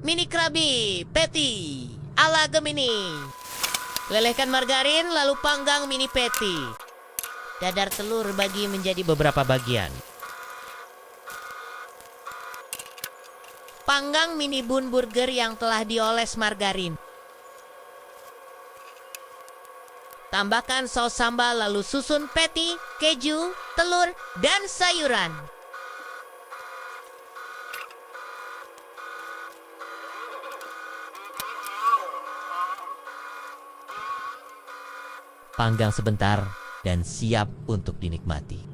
mini krabi patty ala Gemini. Lelehkan margarin lalu panggang mini patty. Dadar telur bagi menjadi beberapa bagian. Panggang mini bun burger yang telah dioles margarin. Tambahkan saus sambal lalu susun patty, keju, telur, dan sayuran. Panggang sebentar dan siap untuk dinikmati.